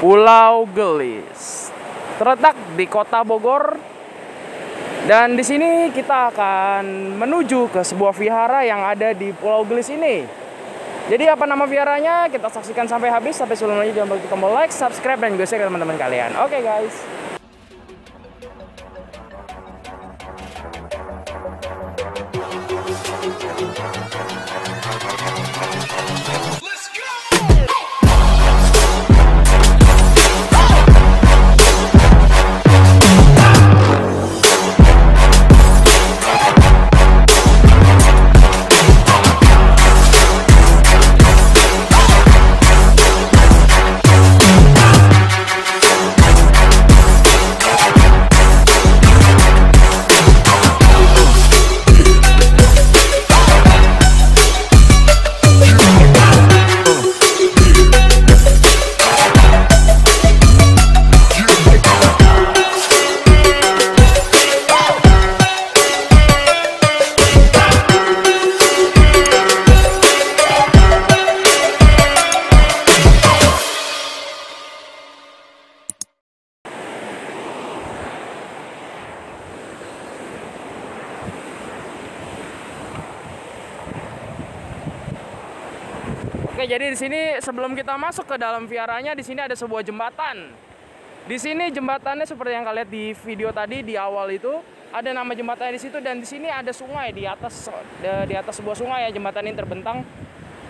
Pulau Gelis. Terletak di Kota Bogor. Dan di sini kita akan menuju ke sebuah vihara yang ada di Pulau Gelis ini. Jadi apa nama viharanya? Kita saksikan sampai habis. Sampai sebelumnya jangan lupa tombol like, subscribe, dan juga share ke teman-teman kalian. Oke guys. Oke, jadi di sini sebelum kita masuk ke dalam viharanya, di sini ada sebuah jembatan. Di sini jembatannya seperti yang kalian lihat di video tadi di awal itu, ada nama jembatannya di situ, dan di sini ada sungai di atas sebuah sungai ya. Jembatan ini terbentang.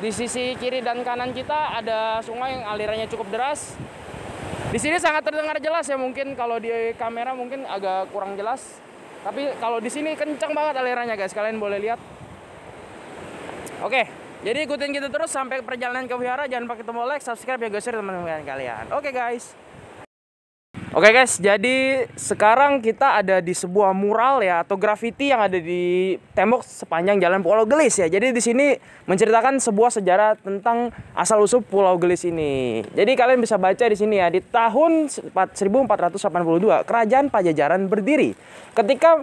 Di sisi kiri dan kanan kita ada sungai yang alirannya cukup deras. Di sini sangat terdengar jelas ya, mungkin kalau di kamera mungkin agak kurang jelas. Tapi kalau di sini kencang banget alirannya guys, kalian boleh lihat. Oke. Jadi ikutin kita terus sampai perjalanan ke vihara. Jangan lupa tombol like, subscribe, ya guys, share teman-teman kalian. Oke guys. Oke guys, jadi sekarang kita ada di sebuah mural ya, atau graffiti yang ada di tembok sepanjang jalan Pulau Gelis ya. Jadi di sini menceritakan sebuah sejarah tentang asal usul Pulau Gelis ini. Jadi kalian bisa baca di sini ya, di tahun 1482 Kerajaan Pajajaran berdiri ketika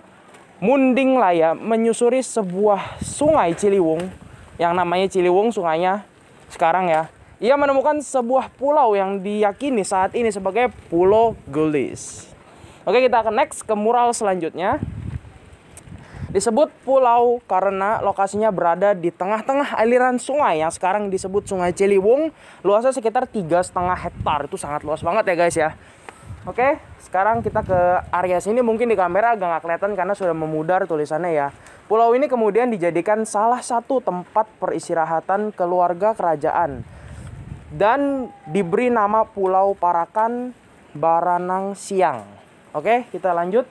Munding Laya menyusuri sebuah sungai Ciliwung yang namanya Ciliwung sungainya sekarang ya. Ia menemukan sebuah pulau yang diyakini saat ini sebagai Pulau Gelis. Oke, kita akan next ke mural selanjutnya. Disebut pulau karena lokasinya berada di tengah-tengah aliran sungai yang sekarang disebut Sungai Ciliwung. Luasnya sekitar 3,5 hektar. Itu sangat luas banget ya guys ya. Oke, sekarang kita ke area sini. Mungkin di kamera agak nggak kelihatan karena sudah memudar tulisannya ya. Pulau ini kemudian dijadikan salah satu tempat peristirahatan keluarga kerajaan dan diberi nama Pulau Parakan Baranang Siang. Oke, kita lanjut.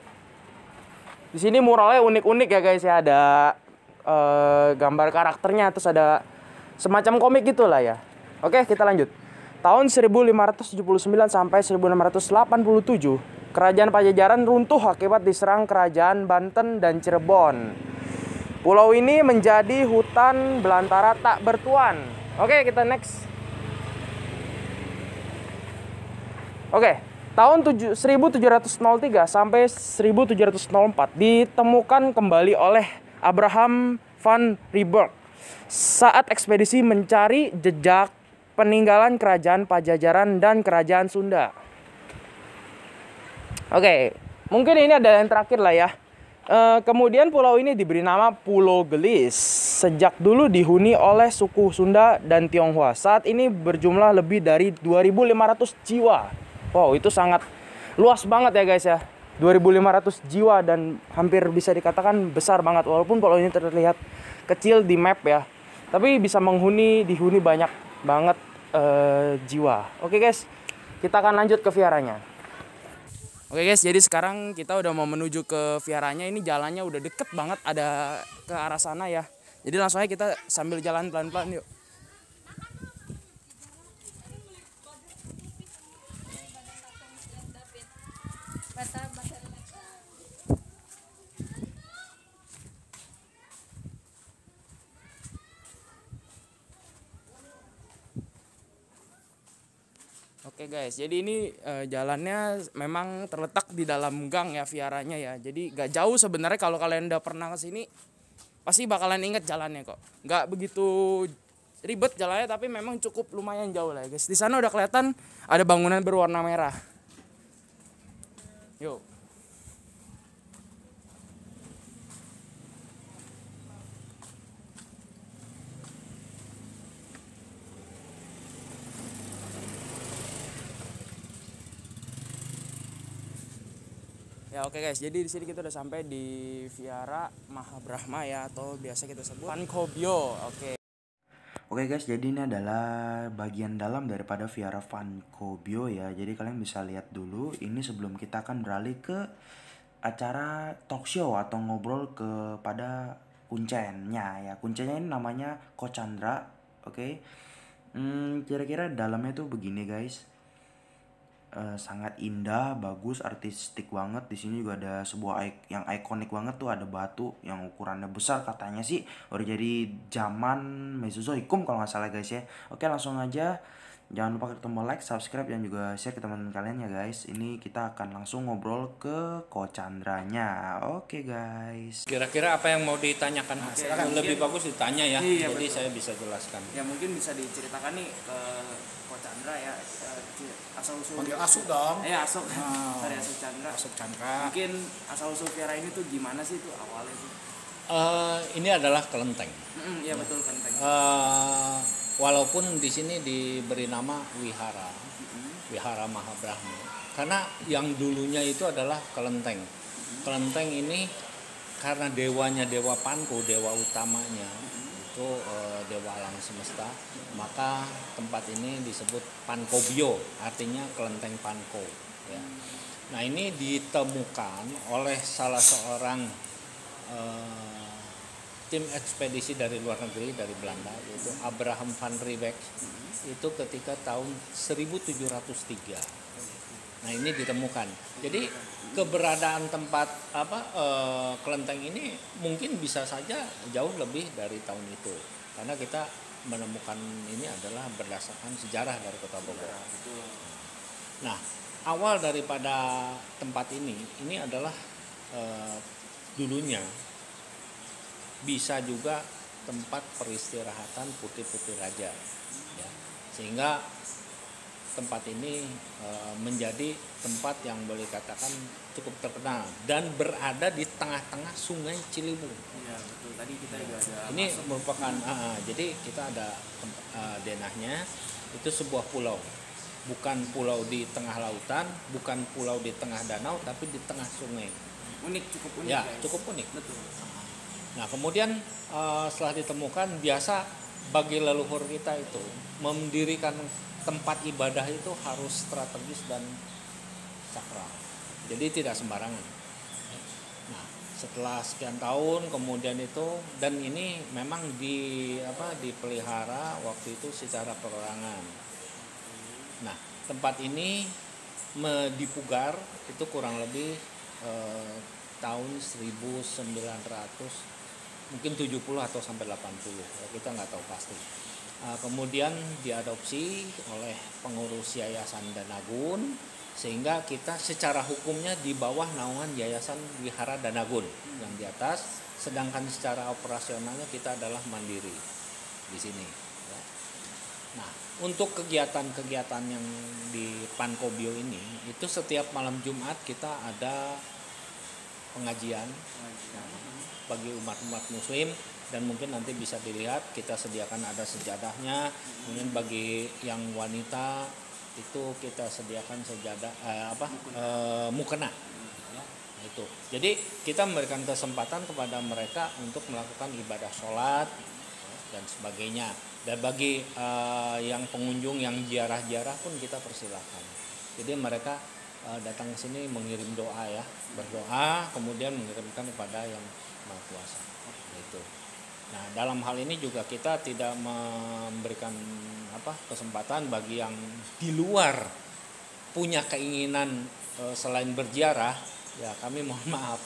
Di sini muralnya unik-unik ya guys ya, ada gambar karakternya, terus ada semacam komik gitulah ya. Oke, kita lanjut. Tahun 1579 sampai 1687, Kerajaan Pajajaran runtuh akibat diserang kerajaan Banten dan Cirebon. Pulau ini menjadi hutan belantara tak bertuan. Oke, kita next. Oke, tahun 1703 sampai 1704 ditemukan kembali oleh Abraham van Riebeeck saat ekspedisi mencari jejak peninggalan kerajaan Pajajaran dan kerajaan Sunda. Oke, mungkin ini ada yang terakhir lah ya. Kemudian pulau ini diberi nama Pulau Gelis. Sejak dulu dihuni oleh suku Sunda dan Tionghoa. Saat ini berjumlah lebih dari 2.500 jiwa. Wow, itu sangat luas banget ya guys ya. 2.500 jiwa dan hampir bisa dikatakan besar banget. Walaupun pulau ini terlihat kecil di map ya, tapi bisa dihuni banyak banget jiwa. Oke guys, kita akan lanjut ke viharanya. Oke guys, jadi sekarang kita udah mau menuju ke viharanya. Ini jalannya udah deket banget, ada ke arah sana ya. Jadi langsung aja kita sambil jalan pelan-pelan yuk. Oke guys, jadi ini jalannya memang terletak di dalam gang ya viharanya ya. Jadi gak jauh sebenarnya, kalau kalian udah pernah kesini pasti bakalan inget jalannya kok. Gak begitu ribet jalannya tapi memang cukup lumayan jauh lah ya guys. Di sana udah kelihatan ada bangunan berwarna merah. Yuk. Ya oke guys, jadi di sini kita udah sampai di Vihara Mahabrahma ya, atau biasa kita sebut Pankobyo. Oke guys, jadi ini adalah bagian dalam daripada Vihara Pankobyo ya. Jadi kalian bisa lihat dulu ini sebelum kita akan beralih ke acara talk show atau ngobrol kepada kuncennya ya. Kuncennya ini namanya Ko Chandra. Oke. Kira-kira dalamnya tuh begini guys. Sangat indah, bagus, artistik banget. Di sini juga ada sebuah yang ikonik banget tuh, ada batu yang ukurannya besar, katanya sih udah jadi zaman Mesozoikum kalau nggak salah guys ya. Oke, langsung aja. Jangan lupa klik tombol like, subscribe, dan juga share ke teman-teman kalian ya guys. Ini kita akan langsung ngobrol ke Ko Chandranya. Oke guys. Kira-kira apa yang mau ditanyakan? Silakan. Lebih bagus ditanya ya, Iya, jadi betul. saya bisa jelaskan. Ya mungkin bisa diceritakan nih ke Ko Chandra ya, asal usul. Panggil Asuk dong. Asuk. Sorry, Asuk Chandra. Asuk Chandra. Mungkin asal usul Vihara ini tuh gimana sih tuh awalnya tuh? Ini adalah kelenteng. Iya betul, kenteng. Walaupun di sini diberi nama Wihara, Wihara Mahabrahma, karena yang dulunya itu adalah kelenteng. Kelenteng ini karena dewanya dewa Panko, dewa utamanya itu dewa alam semesta, maka tempat ini disebut Pankobyo, artinya kelenteng Panko. Ya. Nah ini ditemukan oleh salah seorang tim ekspedisi dari luar negeri, dari Belanda, yaitu Abraham van Riebeeck, itu ketika tahun 1703. Nah ini ditemukan. Jadi keberadaan tempat kelenteng ini mungkin bisa saja jauh lebih dari tahun itu, karena kita menemukan ini adalah berdasarkan sejarah dari Kota Bogor. Nah awal daripada tempat ini adalah dulunya bisa juga tempat peristirahatan putri-putri raja ya. Sehingga tempat ini menjadi tempat yang boleh katakan cukup terkenal dan berada di tengah-tengah Sungai Ciliwung. Iya betul, tadi kita juga ada ini merupakan jadi kita ada denahnya, itu sebuah pulau, bukan pulau di tengah lautan, bukan pulau di tengah danau, tapi di tengah sungai. cukup unik Ya guys. cukup unik. Betul. Nah kemudian setelah ditemukan, biasa bagi leluhur kita itu mendirikan tempat ibadah itu harus strategis dan sakral, jadi tidak sembarangan. Nah setelah sekian tahun kemudian itu, dan ini memang dipelihara waktu itu secara perorangan. Nah tempat ini dipugar itu kurang lebih tahun 1900, mungkin 70 atau sampai 80 ya, kita nggak tahu pasti. Kemudian diadopsi oleh pengurus Yayasan Danagun, sehingga kita secara hukumnya di bawah naungan Yayasan Wihara Danagun yang di atas, sedangkan secara operasionalnya kita adalah mandiri di sini ya. Nah untuk kegiatan-kegiatan yang di Pankobyo ini, itu setiap malam Jumat kita ada pengajian bagi umat-umat muslim, dan mungkin nanti bisa dilihat kita sediakan ada sejadahnya. Kemudian bagi yang wanita itu kita sediakan sejadah mukena ya, itu. Jadi kita memberikan kesempatan kepada mereka untuk melakukan ibadah sholat dan sebagainya. Dan bagi yang pengunjung yang ziarah-ziarah pun kita persilahkan. Jadi mereka datang ke sini mengirim doa ya, berdoa, kemudian mengirimkan kepada yang Maha Kuasa. Itu. Nah, dalam hal ini juga kita tidak memberikan kesempatan bagi yang di luar punya keinginan selain berziarah, ya kami mohon maaf,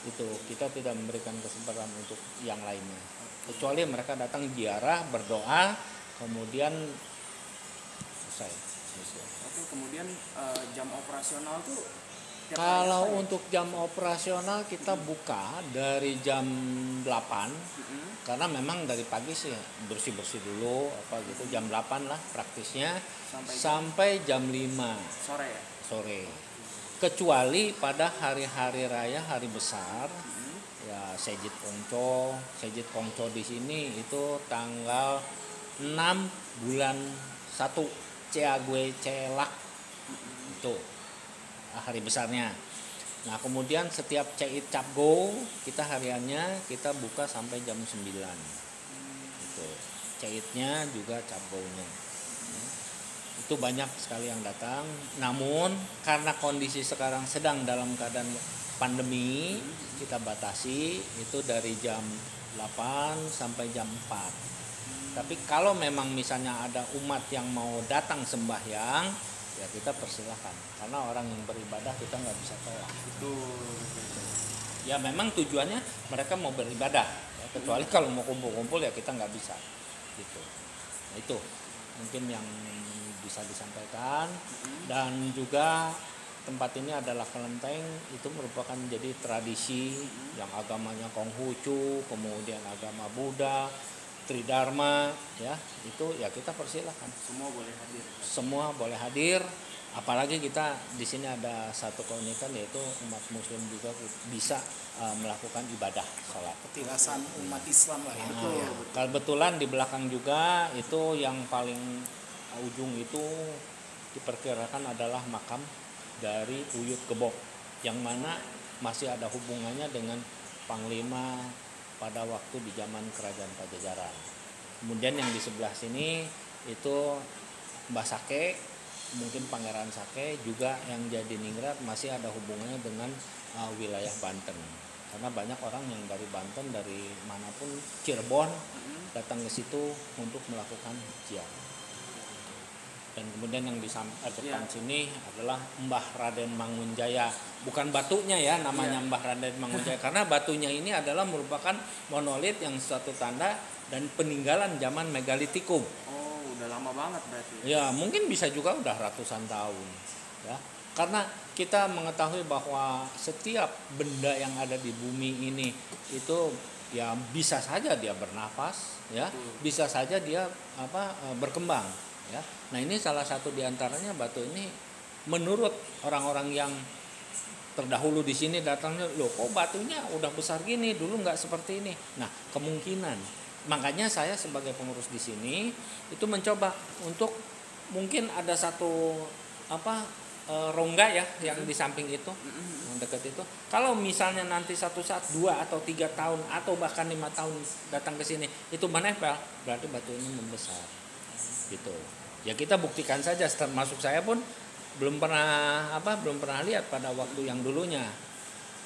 itu kita tidak memberikan kesempatan untuk yang lainnya. Kecuali mereka datang ziarah, berdoa, kemudian selesai. Oke, kemudian jam operasional tuh Kalau untuk jam operasional kita buka dari jam 8 karena memang dari pagi sih bersih-bersih dulu apa gitu jam 8 lah praktisnya sampai jam 5 sore ya. sore. Kecuali pada hari-hari raya, hari besar ya Sejid Kongco di sini itu tanggal 6 bulan 1 Ciague Celak itu hari besarnya. Nah kemudian setiap Cait Cap Go kita hariannya kita buka sampai jam 9 itu Caitnya juga Cap Go-nya itu banyak sekali yang datang. Namun karena kondisi sekarang sedang dalam keadaan pandemi kita batasi itu dari jam 8 sampai jam 4. Tapi kalau memang misalnya ada umat yang mau datang sembahyang ya kita persilahkan karena orang yang beribadah kita nggak bisa tolak. Ya memang tujuannya mereka mau beribadah ya, kecuali kalau mau kumpul-kumpul ya kita nggak bisa gitu. Nah, itu mungkin yang bisa disampaikan. Dan juga tempat ini adalah kelenteng itu merupakan jadi tradisi yang agamanya Konghucu, kemudian agama Buddha, Tridharma ya itu ya kita persilahkan semua boleh hadir apalagi kita di sini ada satu keunikan yaitu umat muslim juga bisa melakukan ibadah sholat petilasan umat Islam lah ya. Kebetulan di belakang juga itu yang paling ujung itu diperkirakan adalah makam dari Uyut Gebok yang mana masih ada hubungannya dengan Panglima pada waktu di zaman Kerajaan Pajajaran. Kemudian yang di sebelah sini itu Mbah Sake, mungkin Pangeran Sake juga yang jadi ningrat masih ada hubungannya dengan wilayah Banten. Karena banyak orang yang dari Banten dari manapun Cirebon datang ke situ untuk melakukan hijrah. Dan kemudian yang di depan sini adalah Mbah Raden Mangunjaya. Bukan batunya ya namanya Mbah Raden Mangunjaya karena batunya ini adalah merupakan monolit yang suatu tanda dan peninggalan zaman megalitikum. Oh, udah lama banget berarti. Ya, mungkin bisa juga udah ratusan tahun ya. Karena kita mengetahui bahwa setiap benda yang ada di bumi ini itu ya bisa saja dia bernafas ya, bisa saja dia berkembang. Ya. Nah ini salah satu diantaranya batu ini menurut orang-orang yang terdahulu di sini datangnya loh kok batunya udah besar gini dulu nggak seperti ini. Nah kemungkinan makanya saya sebagai pengurus di sini itu mencoba untuk mungkin ada satu rongga ya yang di samping itu yang dekat itu. Kalau misalnya nanti satu saat 2 atau 3 tahun atau bahkan 5 tahun datang ke sini itu menempel berarti batu ini membesar. Gitu ya kita buktikan saja termasuk saya pun belum pernah lihat pada waktu yang dulunya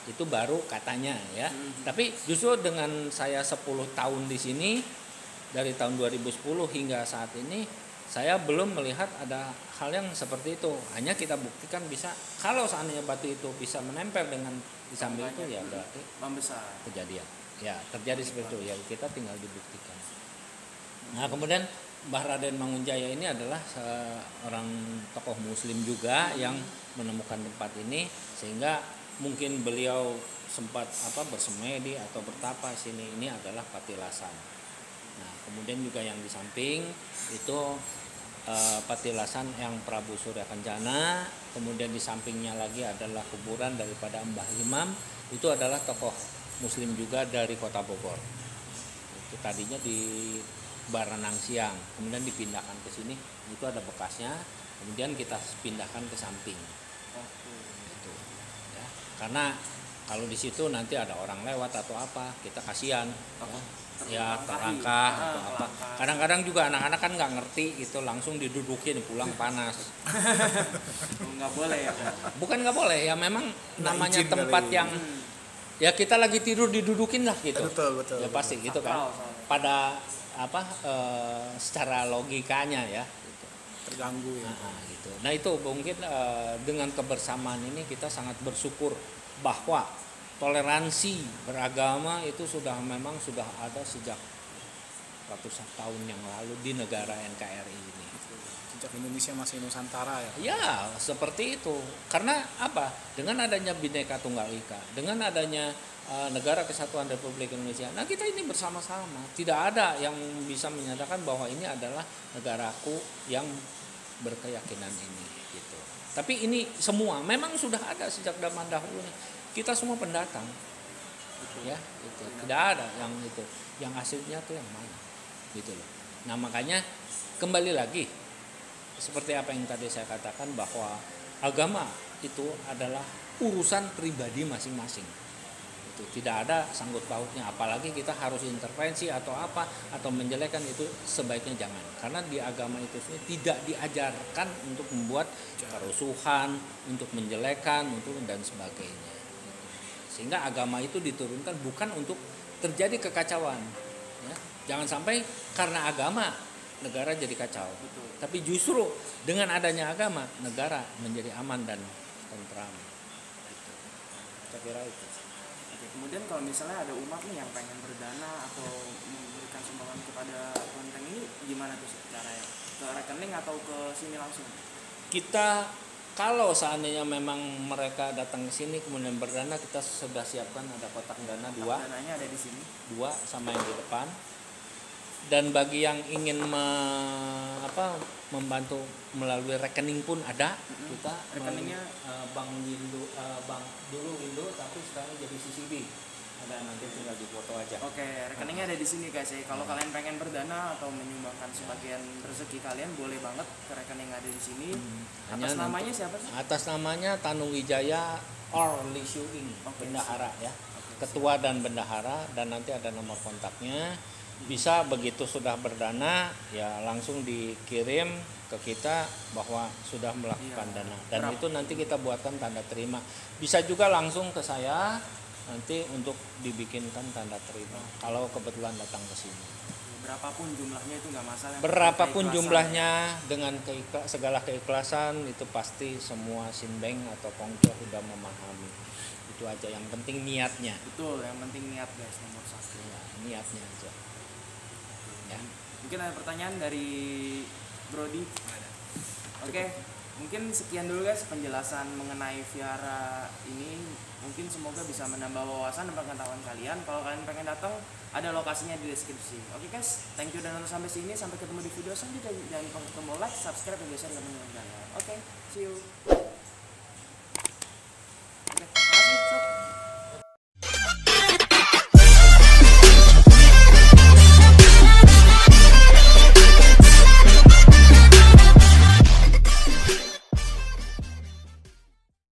itu baru katanya ya tapi justru dengan saya 10 tahun di sini dari tahun 2010 hingga saat ini saya belum melihat ada hal yang seperti itu. Hanya kita buktikan bisa kalau seandainya batu itu bisa menempel dengan di samping itu ya berarti membesar kejadian ya terjadi seperti itu ya kita tinggal dibuktikan. Nah kemudian Mbah Raden Mangunjaya ini adalah seorang tokoh muslim juga yang menemukan tempat ini sehingga mungkin beliau sempat bersemedi atau bertapa sini ini adalah Patilasan. Nah, kemudian juga yang di samping itu Patilasan yang Prabu Surya Kencana, kemudian di sampingnya lagi adalah kuburan daripada Mbah Imam, itu adalah tokoh muslim juga dari Kota Bogor. Itu tadinya di Baranang Siang, kemudian dipindahkan ke sini, itu ada bekasnya, kemudian kita pindahkan ke samping. Gitu, ya. Karena kalau di situ nanti ada orang lewat atau apa, kita kasihan, ya terangkah atau apa. Kadang-kadang juga anak-anak kan nggak ngerti, itu langsung didudukin pulang panas. Nggak boleh ya? Bukan nggak boleh, ya memang namanya tempat yang ya kita lagi tidur didudukin lah gitu. Betul. Ya pasti gitu kan. Pada secara logikanya ya gitu. Terganggu ya. Gitu. Nah itu mungkin dengan kebersamaan ini kita sangat bersyukur bahwa toleransi beragama itu sudah ada sejak ratusan tahun yang lalu di negara NKRI ini. Sejak Indonesia masih Nusantara ya. Ya, seperti itu. Karena apa? Dengan adanya Bhinneka Tunggal Ika, dengan adanya Negara Kesatuan Republik Indonesia, nah kita ini bersama-sama. Tidak ada yang bisa menyatakan bahwa ini adalah negaraku yang berkeyakinan ini, gitu. Tapi ini semua memang sudah ada sejak zaman dahulu nih. Kita semua pendatang, ya, itu. Tidak ada yang itu. Yang aslinya tuh yang mana, gitu loh. Nah makanya kembali lagi seperti apa yang tadi saya katakan bahwa agama itu adalah urusan pribadi masing-masing. Itu tidak ada sangkut pautnya, apalagi kita harus intervensi atau apa atau menjelekkan, itu sebaiknya jangan. Karena di agama itu sendiri tidak diajarkan untuk membuat kerusuhan, untuk menjelekkan, untuk dan sebagainya. Sehingga agama itu diturunkan bukan untuk terjadi kekacauan. Ya. Jangan sampai karena agama negara jadi kacau. Betul. Tapi justru dengan adanya agama negara menjadi aman dan tentram. Gitu. Saya kira itu. Oke, kemudian kalau misalnya ada umat nih yang pengen berdana atau memberikan sumbangan kepada kelenteng ini, gimana tuh caranya? Ke rekening atau ke sini langsung? Kita kalau seandainya memang mereka datang ke sini kemudian berdana, kita sudah siapkan ada kotak dana dua. Dananya ada di sini. Dua sama yang di depan. Dan bagi yang ingin membantu melalui rekening pun ada. Kita Rekeningnya Bank dulu Indo tapi sekarang jadi CCB. Ada, nanti tinggal difoto aja. Oke, rekeningnya ada di sini guys ya. Kalau kalian pengen berdana atau menyumbangkan sebagian rezeki kalian, boleh banget ke rekening ada di sini. Atas namanya siapa sih? Atas namanya Tanu Wijaya or Li Shuing, bendahara ya. Ketua dan bendahara, dan nanti ada nomor kontaknya. Bisa begitu sudah berdana ya langsung dikirim ke kita bahwa sudah melakukan dana, dan itu nanti kita buatkan tanda terima. Bisa juga langsung ke saya nanti untuk dibikinkan tanda terima kalau kebetulan datang ke sini. Berapapun jumlahnya itu nggak masalah. Berapapun jumlahnya dengan segala keikhlasan, itu pasti semua Sinbeng atau Pongco sudah memahami. Itu aja, yang penting niatnya. Betul, yang penting niat guys, nomor satu. Ya, niatnya aja. Ya. Mungkin ada pertanyaan dari Brody. Oke, mungkin sekian dulu guys penjelasan mengenai Vihara ini. Mungkin semoga bisa menambah wawasan dan pengetahuan kalian. Kalau kalian pengen datang, ada lokasinya di deskripsi. Oke guys, thank you dan nonton sampai sini. Sampai ketemu di video selanjutnya. Jangan lupa like, subscribe, dan share ke teman-teman kalian. Oke, see you.